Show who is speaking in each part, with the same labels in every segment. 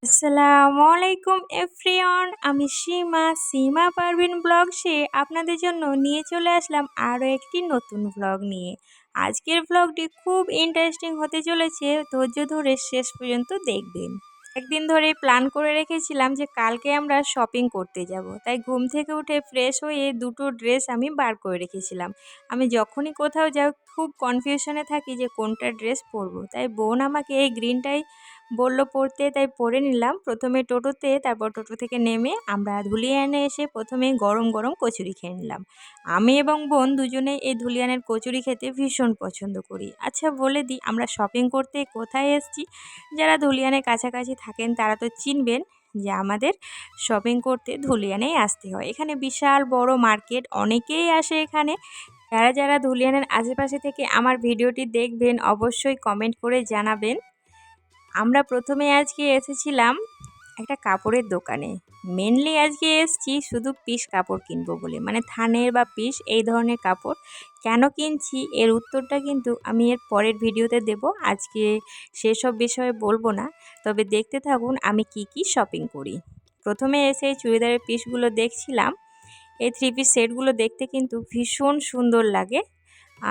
Speaker 1: আসসালামু আলাইকুম এভরিওয়ান, আমি সীমা পারভিন ব্লগসে আপনাদের জন্য নিয়ে চলে আসলাম আরও একটি নতুন ব্লগ নিয়ে। আজকের ব্লগটি খুব ইন্টারেস্টিং হতে চলেছে, ধৈর্য ধরে শেষ পর্যন্ত দেখবেন। একদিন ধরে প্ল্যান করে রেখেছিলাম যে কালকে আমরা শপিং করতে যাব, তাই ঘুম থেকে উঠে ফ্রেশ হয়ে দুটো ড্রেস আমি বার করে রেখেছিলাম। আমি যখনই কোথাও যাই খুব কনফিউশনে থাকি যে কোনটা ড্রেস পরবো, তাই বোন আমাকে এই গ্রিনটাই বলল পড়তে, তাই পরে নিলাম। প্রথমে টোটোতে, তারপর টোটো থেকে নেমে আমরা ধুলিয়ানে এসে প্রথমে গরম গরম কচুরি খেয়ে নিলাম। আমি এবং বোন দুজনে এই ধুলিয়ানের কচুরি খেতে ভীষণ পছন্দ করি। আচ্ছা বলে দিই, আমরা শপিং করতে কোথায় এসেছি। যারা ধুলিয়ানের কাছাকাছি থাকেন তারা তো চিনবেন যে আমাদের শপিং করতে ধুলিয়ানেই আসতে হয়। এখানে বিশাল বড় মার্কেট, অনেকেই আসে এখানে। যারা যারা ধুলিয়ানের আশেপাশে থেকে আমার ভিডিওটি দেখবেন অবশ্যই কমেন্ট করে জানাবেন। আমরা প্রথমে আজকে এসেছিলাম একটা কাপড়ের দোকানে। মেনলি আজকে এসেছি শুধু পিস কাপড় কিনবো বলে, মানে থানের বা পিস এই ধরনের কাপড়। কেন কিনছি এর উত্তরটা কিন্তু আমি এর পরের ভিডিওতে দেব, আজকে সেসব বিষয়ে বলবো না। তবে দেখতে থাকুন আমি কি কি শপিং করি। প্রথমে এসে চুড়িদারের পিসগুলো দেখছিলাম। এই থ্রি পিস সেটগুলো দেখতে কিন্তু ভীষণ সুন্দর লাগে,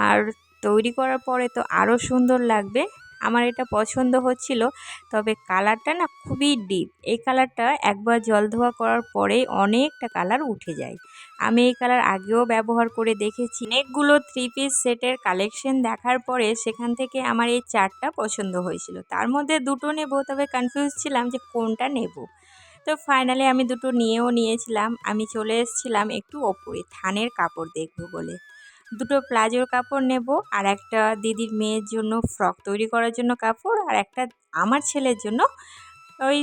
Speaker 1: আর তৈরি করার পরে তো আরও সুন্দর লাগবে। আমার এটা পছন্দ হচ্ছিল, তবে কালারটা না খুবই ডিপ। এই কালারটা একবার জল ধোয়া করার পরেই অনেকটা কালার উঠে যায়। আমি এই কালার আগেও ব্যবহার করে দেখেছি। অনেকগুলো থ্রি পিস সেটের কালেকশন দেখার পরে সেখান থেকে আমার এই চারটা পছন্দ হয়েছিল। তার মধ্যে দুটো নেব, তবে কনফিউজ ছিলাম যে কোনটা নেব। তো ফাইনালি আমি দুটো নিয়েছিলাম। আমি চলে এসেছিলাম একটু ওপরে থানের কাপড় দেখব বলে। দুটো প্লাজোর কাপড় নেব, আর একটা দিদির মেয়ের জন্য ফ্রক তৈরি করার জন্য কাপড়, আর একটা আমার ছেলের জন্য ওই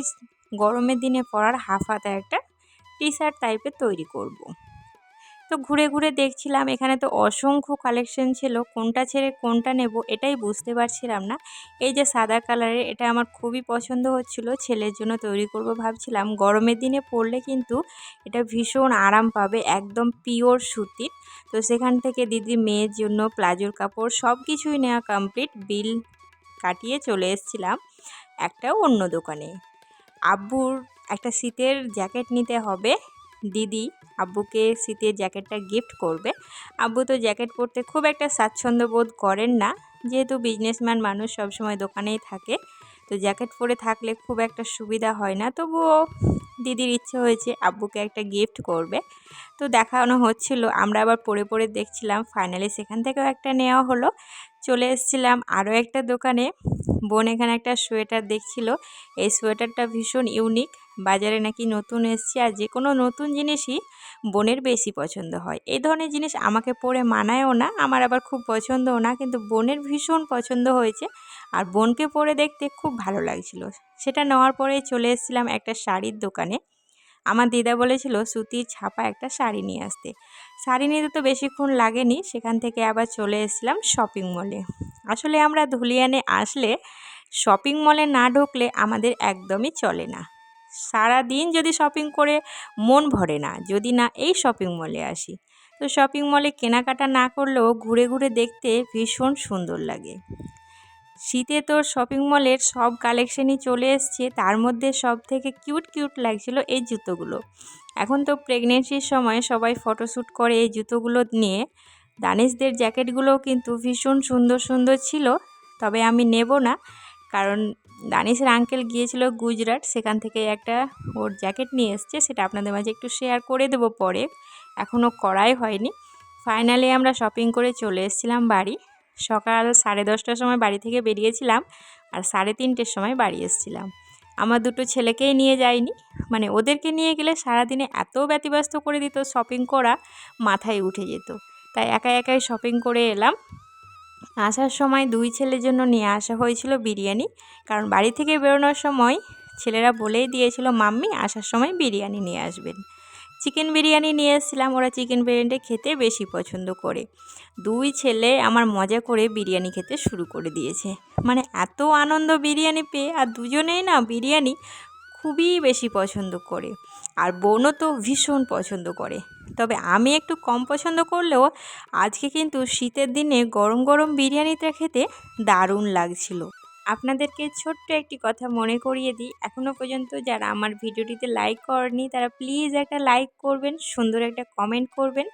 Speaker 1: গরমের দিনে পরার হাফ হাতা একটা টি শার্ট টাইপের তৈরি করব। তো ঘুরে ঘুরে দেখছিলাম, এখানে তো অসংখ্য কালেকশন ছিল, কোনটা ছেড়ে কোনটা নেব এটাই বুঝতে পারছিলাম না। এই যে সাদা কালারের, এটা আমার খুবই পছন্দ হচ্ছিল, ছেলের জন্য তৈরি করব ভাবছিলাম। গরমের দিনে পরলে কিন্তু এটা ভীষণ আরাম পাবে, একদম পিওর সুতির। তো সেখান থেকে দিদি মেয়ের জন্য প্লাজোর কাপড় সব কিছুই নেওয়া কমপ্লিট। বিল কাটিয়ে চলে এসেছিলাম একটা অন্য দোকানে। আব্বুর একটা শীতের জ্যাকেট নিতে হবে। দিদি আব্বুকে শীতের জ্যাকেটটা গিফট করবে। আব্বু তো জ্যাকেট পরতে খুব একটা স্বাচ্ছন্দ্য বোধ করেন না, যেহেতু বিজনেসম্যান মানুষ, সবসময় দোকানেই থাকে। তো জ্যাকেট পরে থাকলে খুব একটা সুবিধা হয় না, তবুও দিদির ইচ্ছে হয়েছে আব্বুকে একটা গিফট করবে। তো দেখানো হচ্ছিল, আমরা আবার পরে পরে দেখছিলাম। ফাইনালি সেখান থেকেও একটা নেওয়া হলো। চলে এসেছিলাম আরও একটা দোকানে। বোন এখানে একটা সোয়েটার দেখছিল। এই সোয়েটারটা ভীষণ ইউনিক, বাজারে নাকি নতুন এসছে, আর যে কোনো নতুন জিনিসই বোনের বেশি পছন্দ হয়। এই ধরনের জিনিস আমাকে পরে মানায়ও না, আমার আবার খুব পছন্দও না, কিন্তু বোনের ভীষণ পছন্দ হয়েছে, আর বোনকে পরে দেখতে খুব ভালো লাগছিল। সেটা নেওয়ার পরে চলে এসেছিলাম একটা শাড়ির দোকানে। আমার দিদা বলেছিল সুতির ছাপা একটা শাড়ি নিয়ে আসতে। শাড়ি নিতে তো বেশিক্ষণ লাগেনি, সেখান থেকে আবার চলে এসেছিলাম শপিং মলে। আসলে আমরা ধুলিয়ানে আসলে শপিং মলে না ঢুকলে আমাদের একদমই চলে না। সারা দিন যদি শপিং করে মন ভরে না, যদি না এই শপিং মলে আসি। তো শপিং মলে কেনাকাটা না করলেও ঘুরে ঘুরে দেখতে ভীষণ সুন্দর লাগে। শীতে তো শপিং মলের সব কালেকশনই চলে এসছে, তার মধ্যে সব থেকে কিউট কিউট লাগছিল এই জুতোগুলো। এখন তো প্রেগনেন্সির সময় সবাই ফটোশ্যুট করে এই জুতোগুলো নিয়ে। দানিশদের জ্যাকেটগুলোও কিন্তু ভীষণ সুন্দর সুন্দর ছিল, তবে আমি নেব না, কারণ দানিশের আঙ্কেল গিয়েছিল গুজরাট, সেখান থেকে একটা ওর জ্যাকেট নিয়ে এসছে, সেটা আপনাদের মাঝে একটু শেয়ার করে দেবো পরে, এখনও করাই হয়নি। ফাইনালি আমরা শপিং করে চলে এসেছিলাম বাড়ি। সকাল 10:30টার সময় বাড়ি থেকে বেরিয়েছিলাম, আর 3:30টার সময় বাড়ি এসেছিলাম। আমার দুটো ছেলেকেই নিয়ে যাইনি, মানে ওদেরকে নিয়ে গেলে সারাদিনে এত ব্যতিব্যস্ত করে দিত, শপিং করা মাথায় উঠে যেত। তাই একাই একাই শপিং করে এলাম। আসার সময় দুই ছেলের জন্য নিয়ে আসা হয়েছিল বিরিয়ানি, কারণ বাড়ি থেকে বেরোনোর সময় ছেলেরা বলেই দিয়েছিল মাম্মি আসার সময় বিরিয়ানি নিয়ে আসবেন। চিকেন বিরিয়ানি নিয়ে এসেছিলাম, ওরা চিকেন বিরিয়ানিটা খেতে বেশি পছন্দ করে। দুই ছেলে আমার মজা করে বিরিয়ানি খেতে শুরু করে দিয়েছে, মানে এত আনন্দ বিরিয়ানি পেয়ে, আর দুজনেই না বিরিয়ানি খুবই বেশি পছন্দ করে, আর বোনও তো ভীষণ পছন্দ করে। তবে আমি একটু কম পছন্দ করলেও আজকে কিন্তু শীতের দিনে গরম গরম বিরিয়ানিটা খেতে দারুণ লাগছিল। আপনাদেরকে ছোট্ট একটি কথা মনে করিয়ে দিই, এখনও পর্যন্ত যারা আমার ভিডিওটিতে লাইক করেনি তারা প্লিজ একটা লাইক করবেন, সুন্দর একটা কমেন্ট করবেন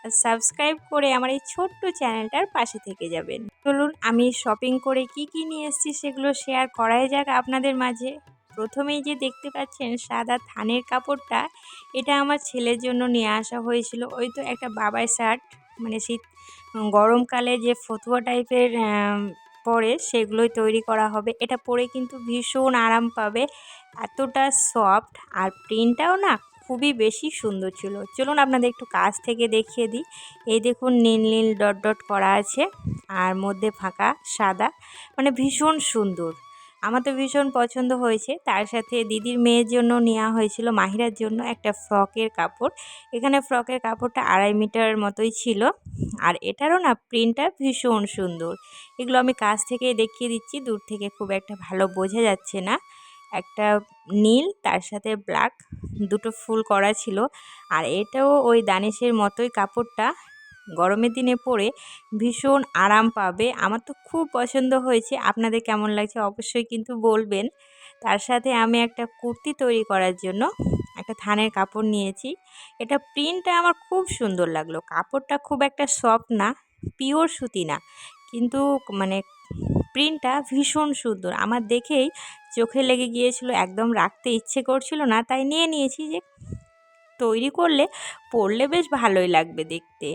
Speaker 1: আর সাবস্ক্রাইব করে আমার এই ছোট্ট চ্যানেলটার পাশে থেকে যাবেন। চলুন আমি শপিং করে কি নিয়ে এসেছি সেগুলো শেয়ার করাই যাক আপনাদের মাঝে। প্রথমেই যে দেখতে পাচ্ছেন সাদা থানের কাপড়টা, এটা আমার ছেলের জন্য নিয়ে আসা হয়েছিল। ওই তো একটা বাবাই শার্ট, মানে শীত গরমকালে যে ফতুয়া টাইপের পরে সেগুলোই তৈরি করা হবে। এটা পরে কিন্তু ভীষণ আরাম পাবে, এতটা সফট আর প্রিন্টটাও না খুবই বেশি সুন্দর ছিল। চলুন আপনাদের একটু কাছ থেকে দেখিয়ে দিই। এই দেখুন নীল নীল ডট ডট করা আছে আর মধ্যে ফাঁকা সাদা, মানে ভীষণ সুন্দর। আমার তো ভীষণ পছন্দ হয়েছে। তার সাথে দিদির মেয়ের জন্য নেওয়া হয়েছিল, মাহিরার জন্য একটা ফ্রকের কাপড়। এখানে ফ্রকের কাপড়টা 2.5 মিটার মতোই ছিল আর এটারও না প্রিন্টটা ভীষণ সুন্দর। এগুলো আমি কাছ থেকে দেখিয়ে দিচ্ছি, দূর থেকে খুব একটা ভালো বোঝা যাচ্ছে না। একটা নীল তার সাথে ব্ল্যাক দুটো ফুল করা ছিল আর এটাও ওই দানিশের মতোই কাপড়টা, গরমের দিনে পরে ভীষণ আরাম পাবে। আমার তো খুব পছন্দ হয়েছে, আপনাদের কেমন লাগছে অবশ্যই কিন্তু বলবেন। তার সাথে আমি একটা কুর্তি তৈরি করার জন্য একটা থানের কাপড় নিয়েছি। এটা প্রিন্টটা আমার খুব সুন্দর লাগলো। কাপড়টা খুব একটা সফট না, পিওর সুতি না, কিন্তু মানে প্রিন্টটা ভীষণ সুন্দর। আমার দেখেই চোখে লেগে গিয়েছিল, একদম রাখতে ইচ্ছে করছিল না, তাই নিয়ে নিয়েছি যে তৈরি করলে পরলে বেশ ভালোই লাগবে দেখতে।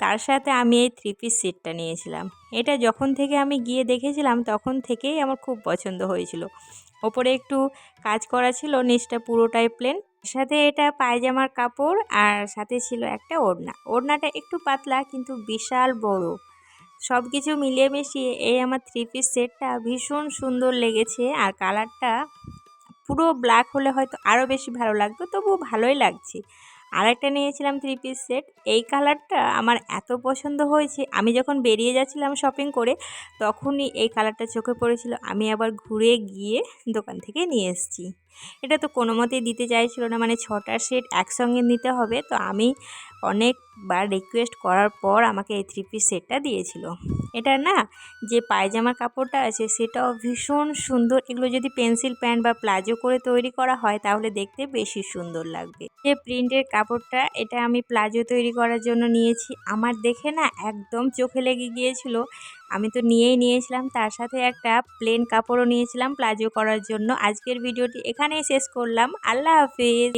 Speaker 1: তার সাথে আমি এই 3 পিস সেটটা নিয়েছিলাম। এটা যখন থেকে আমি গিয়ে দেখেছিলাম তখন থেকেই আমার খুব পছন্দ হয়েছিল। ওপরে একটু কাজ করা ছিল, নিচটা পুরোটাই প্লেন। সাথে এটা পায়জামার কাপড় আর সাথে ছিল একটা ওড়না। ওড়নাটা একটু পাতলা কিন্তু বিশাল বড়। সব কিছু মিলিয়ে মিশিয়ে এই আমার 3 পিস সেটটা ভীষণ সুন্দর লেগেছে। আর কালারটা পুরো ব্ল্যাক হলে হয়তো আরও বেশি ভালো লাগতো, তবুও ভালোই লাগছে। আর একটা নিয়েছিলাম 3 পিস সেট, এই কালারটা আমার এত পছন্দ হয়েছে, আমি যখন বেরিয়ে যাচ্ছিলাম শপিং করে তখনই এই কালারটা চোখে পড়েছিল। আমি আবার ঘুরে গিয়ে দোকান থেকে নিয়ে এসেছি। এটা তো কোনো মতেই দিতে চাইছিল না, মানে 6টা সেট একসঙ্গে নিতে হবে, তো আমি অনেকবার রিকোয়েস্ট করার পর আমাকে এই 3 পিস সেটটা দিয়েছিল। এটা না যে পায়জামার কাপড়টা আছে সেটাও ভীষণ সুন্দর। এগুলো যদি পেন্সিল প্যান্ট বা প্লাজো করে তৈরি করা হয় তাহলে দেখতে বেশি সুন্দর লাগবে। যে প্রিন্টের কাপড়টা, এটা আমি প্লাজো তৈরি করার জন্য নিয়েছি। আমার দেখে না একদম চোখে লেগে গিয়েছিল, আমি তো নিয়েই নিয়েছিলাম। তার সাথে একটা প্লেন কাপড়ও নিয়েছিলাম প্লাজো করার জন্য। আজকের ভিডিওটি এখানেই শেষ করলাম। আল্লাহ হাফিজ।